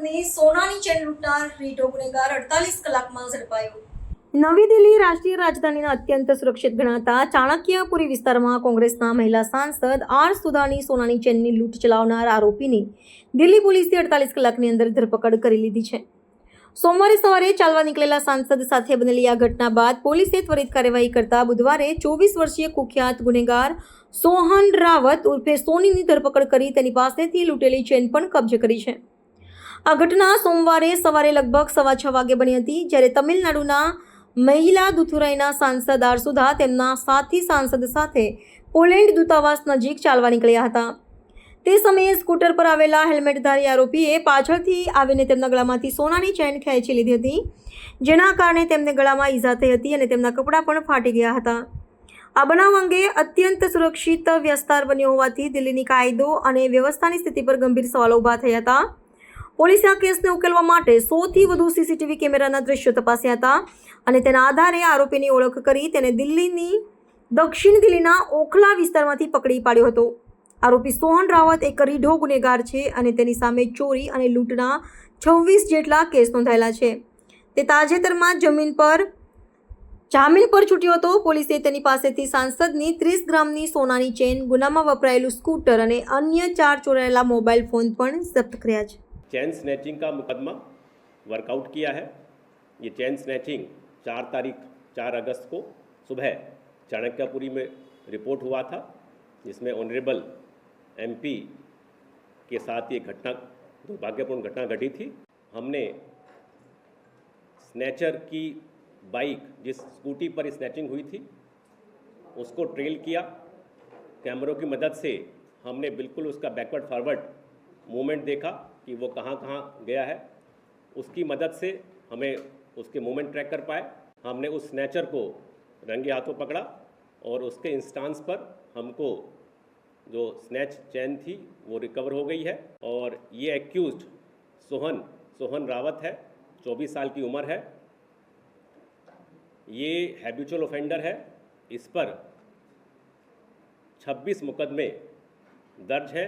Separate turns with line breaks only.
ગ્રામની સોનાની ચેન લૂંટનાર રીઢો ગુનેગાર 48 કલાકમાં ઝડપાયો।
નવી દિલ્હી રાષ્ટ્રીય રાજધાનીના અત્યંત સુરક્ષિત ગણાતા ચાણક્યપુરી વિસ્તારમાં કોંગ્રેસના મહિલા સાંસદ આર સુધાની સોનાની ચેનની લૂંટ ચલાવનાર આરોપીની દિલ્હી પોલીસે 48 કલાકની અંદર ધરપકડ કરી લીધી છે। સોમવારે સવારે ચાલવા નીકળેલા સાંસદ સાથે બનેલી આ ઘટના બાદ પોલીસે ત્વરિત કાર્યવાહી કરતા બુધવારે 24 વર્ષીય કુખ્યાત ગુનેગાર સોહન રાવત ઉર્ફે સોનીની ધરપકડ કરી તેની પાસેથી લૂંટેલી ચેન પણ કબજે કરી છે। આ ઘટના સોમવારે સવારે લગભગ 6:15 વાગે બની હતી, જ્યારે તમિલનાડુના મહિલા દુથુરાઈના સાંસદ આર સુધા તેમના સાથી સાંસદ સાથે પોલેન્ડ દૂતાવાસ નજીક ચાલવા નીકળ્યા હતા। તે સમયે સ્કૂટર પર આવેલા હેલ્મેટધારી આરોપીએ પાછળથી આવીને તેમના ગળામાંથી સોનાની ચેન ખેંચી લીધી હતી, જેના કારણે તેમને ગળામાં ઈજા થઈ હતી અને તેમના કપડાં પણ ફાટી ગયા હતા। આ બનાવ અંગે અત્યંત સુરક્ષિત વિસ્તાર બન્યો હોવાથી દિલ્હીની કાયદો અને વ્યવસ્થાની સ્થિતિ પર ગંભીર સવાલો ઊભા થયા હતા। પોલીસે આ કેસને ઉકેલવા માટે 100થી વધુ સીસીટીવી કેમેરાના દ્રશ્યો તપાસ્યા હતા અને તેના આધારે આરોપીની ઓળખ કરી તેને દક્ષિણ દિલ્હીના ઓખલા વિસ્તારમાંથી પકડી પાડ્યો હતો। આરોપી સોહન રાવત એક રીઢો ગુનેગાર છે અને તેની સામે ચોરી અને લૂંટના 26 જેટલા કેસ નોંધાયેલા છે। તે તાજેતરમાં જામીન પર છૂટ્યો હતો। પોલીસે તેની પાસેથી સાંસદની 30 ગ્રામની સોનાની ચેન, ગુનામાં વપરાયેલું સ્કૂટર અને અન્ય 4 ચોરાયેલા મોબાઈલ ફોન પણ જપ્ત કર્યા છે।
चैन स्नैचिंग का मुकदमा वर्कआउट किया है। ये चैन स्नैचिंग 4 अगस्त को सुबह चाणक्यपुरी में रिपोर्ट हुआ था, जिसमें ऑनरेबल एमपी के साथ ये घटना दुर्भाग्यपूर्ण घटना घटी थी। हमने स्नैचर की बाइक, जिस स्कूटी पर स्नैचिंग हुई थी, उसको ट्रेल किया। कैमरों की मदद से हमने बिल्कुल उसका बैकवर्ड फॉरवर्ड मूवमेंट देखा कि वो कहाँ कहाँ गया है। उसकी मदद से हमें उसके मूवमेंट ट्रैक कर पाए। हमने उस स्नैचर को रंगे हाथों पकड़ा और उसके इंस्टांस पर हमको जो स्नैच चैन थी वो रिकवर हो गई है। और ये एक्यूज्ड सोहन रावत है, 24 साल की उम्र है। ये हैबिचुअल ऑफेंडर है। इस पर 26 मुकदमे दर्ज है।